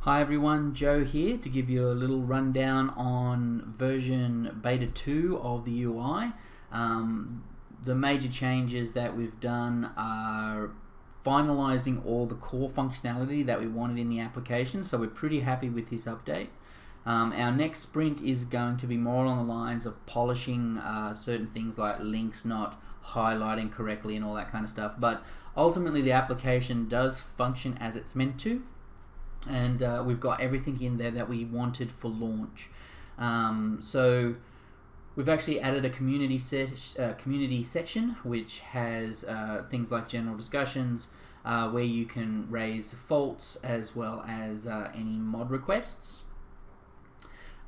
Hi everyone, Joe here to give you a little rundown on version Beta 2 of the UI. The major changes that we've done are finalizing all the core functionality that we wanted in the application, so we're pretty happy with this update. Our next sprint is going to be more along the lines of polishing certain things like links not highlighting correctly and all that kind of stuff, but ultimately the application does function as it's meant to. And we've got everything in there that we wanted for launch. So we've actually added a community section which has things like general discussions where you can raise faults as well as any mod requests.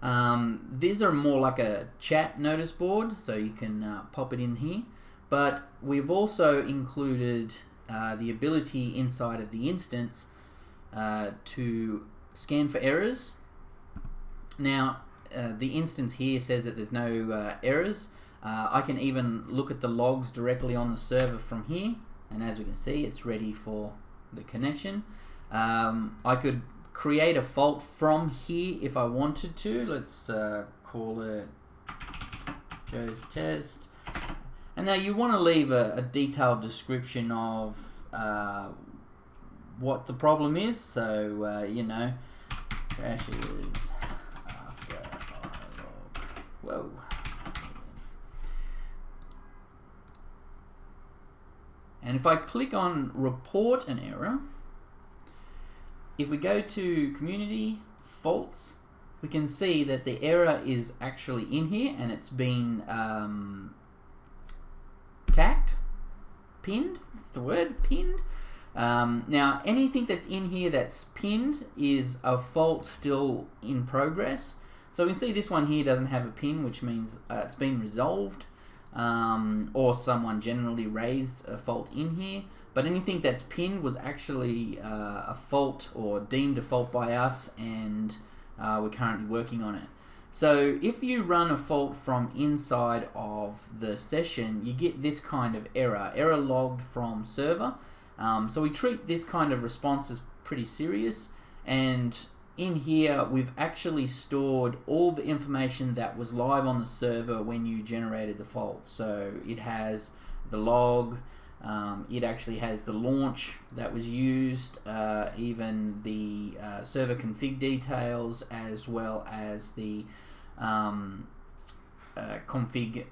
These are more like a chat notice board, so you can pop it in here. But we've also included the ability inside of the instance to scan for errors. Now the instance here says that there's no errors. I can even look at the logs directly on the server from here, and as we can see, it's ready for the connection. I could create a fault from here if I wanted to. Let's call it Joe's test. And now you want to leave a detailed description of what the problem is, so you know, crashes after I log. Whoa. And if I click on report an error, if we go to community faults, we can see that the error is actually in here and it's been pinned. That's the word, pinned. Now anything that's in here that's pinned is a fault still in progress. So we see this one here doesn't have a pin, which means it's been resolved, or someone generally raised a fault in here. But anything that's pinned was actually a fault or deemed a fault by us, and we're currently working on it. So if you run a fault from inside of the session, you get this kind of error logged from server. So we treat this kind of response as pretty serious, and in here we've actually stored all the information that was live on the server when you generated the fault. So it has the log, it actually has the launch that was used, even the server config details, as well as the config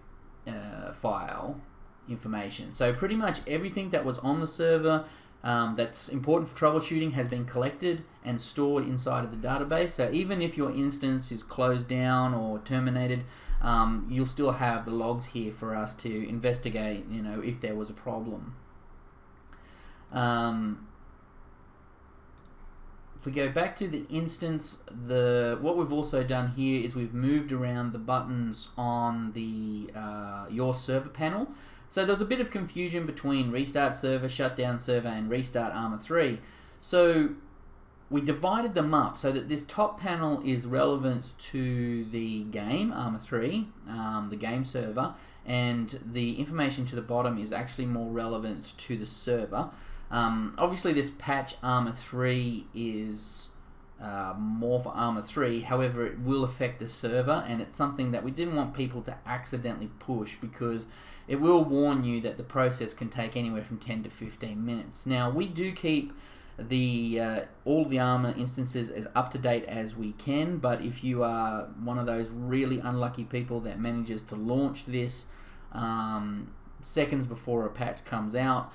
file information. So pretty much everything that was on the server that's important for troubleshooting has been collected and stored inside of the database. So even if your instance is closed down or terminated, you'll still have the logs here for us to investigate, you know, if there was a problem. If we go back to the instance, what we've also done here is we've moved around the buttons on the your server panel. So there's a bit of confusion between restart server, shutdown server, and restart Armor 3. So we divided them up so that this top panel is relevant to the game, Armor 3, the game server, and the information to the bottom is actually more relevant to the server. Obviously this patch Armor 3 is more for Armor 3, however it will affect the server, and it's something that we didn't want people to accidentally push, because it will warn you that the process can take anywhere from 10 to 15 minutes. Now we do keep the all the Armor instances as up to date as we can, but if you are one of those really unlucky people that manages to launch this seconds before a patch comes out,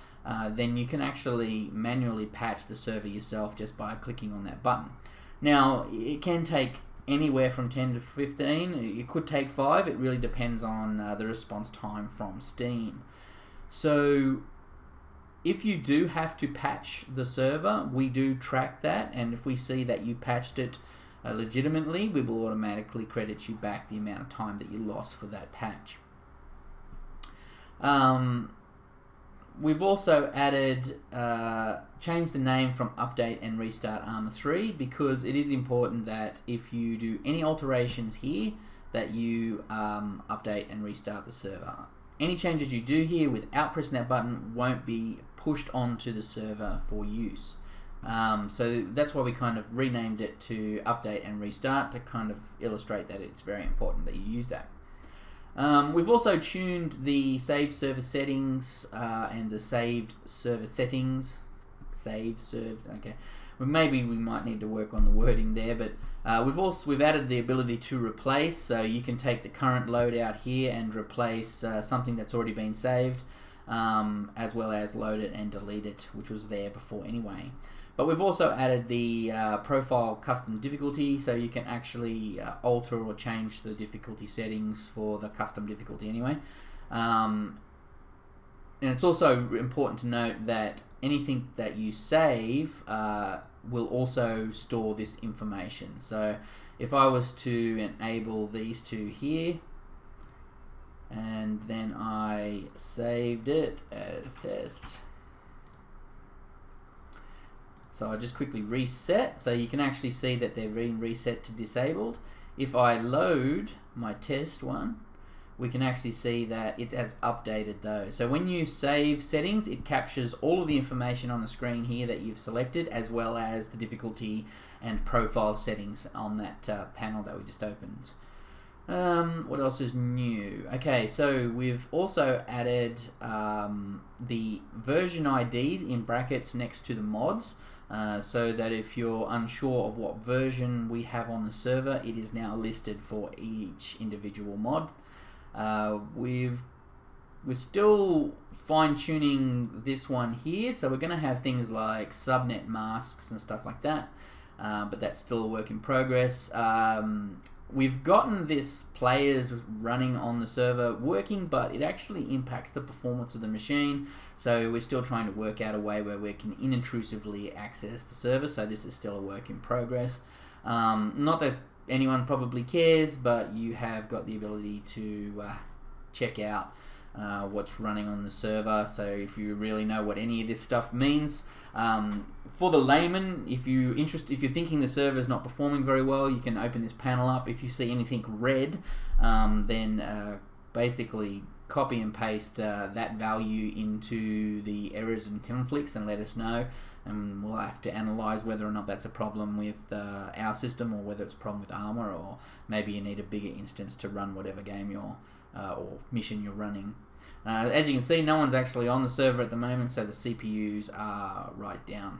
then you can actually manually patch the server yourself just by clicking on that button. Now it can take anywhere from 10 to 15, it could take 5, it really depends on the response time from Steam. So if you do have to patch the server, we do track that, and if we see that you patched it legitimately, we will automatically credit you back the amount of time that you lost for that patch. We've also added, changed the name from Update and Restart Armor 3, because it is important that if you do any alterations here, that you update and restart the server. Any changes you do here without pressing that button won't be pushed onto the server for use. So that's why we kind of renamed it to update and restart, to kind of illustrate that it's very important that you use that. We've also tuned the saved server settings and the saved server settings. Save, served, okay. Well, maybe we might need to work on the wording there, but we've added the ability to replace, so you can take the current loadout here and replace something that's already been saved, as well as load it and delete it, which was there before anyway. But we've also added the profile custom difficulty, so you can actually alter or change the difficulty settings for the custom difficulty anyway. And it's also important to note that anything that you save will also store this information. So if I was to enable these two here, and then I saved it as test, so I just quickly reset, so you can actually see that they've been reset to disabled. If I load my test one, we can actually see that it has updated those. So when you save settings, it captures all of the information on the screen here that you've selected, as well as the difficulty and profile settings on that panel that we just opened. What else is new? Okay, so we've also added the version IDs in brackets next to the mods, so that if you're unsure of what version we have on the server, it is now listed for each individual mod. We're still fine-tuning this one here, so we're going to have things like subnet masks and stuff like that, but that's still a work in progress. We've gotten this players running on the server working, but it actually impacts the performance of the machine, so we're still trying to work out a way where we can inintrusively access the server, so this is still a work in progress. Not that anyone probably cares, but you have got the ability to check out what's running on the server. So if you really know what any of this stuff means, for the layman, if you're thinking the server is not performing very well, you can open this panel up. If you see anything red, then basically copy and paste that value into the errors and conflicts and let us know, and we'll have to analyze whether or not that's a problem with our system, or whether it's a problem with Armor, or maybe you need a bigger instance to run whatever game you're or mission you're running. As you can see, no one's actually on the server at the moment, so the CPUs are right down.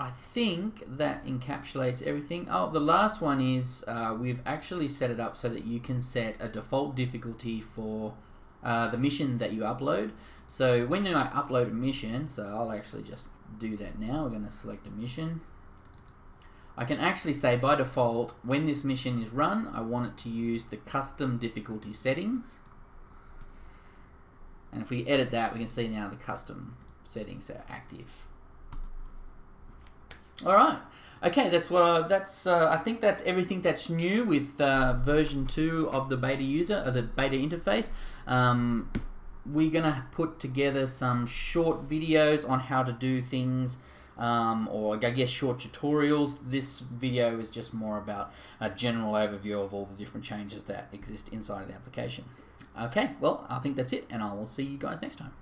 I think that encapsulates everything. Oh, the last one is we've actually set it up so that you can set a default difficulty for the mission that you upload. So when I upload a mission, so I'll actually just do that now. We're going to select a mission. I can actually say by default, when this mission is run, I want it to use the custom difficulty settings. And if we edit that, we can see now the custom settings are active. All right. Okay, that's what I think that's everything that's new with version 2 of the beta user, or the beta interface. We're gonna put together some short videos on how to do things, or I guess short tutorials. This video is just more about a general overview of all the different changes that exist inside of the application. Okay, well, I think that's it, and I will see you guys next time.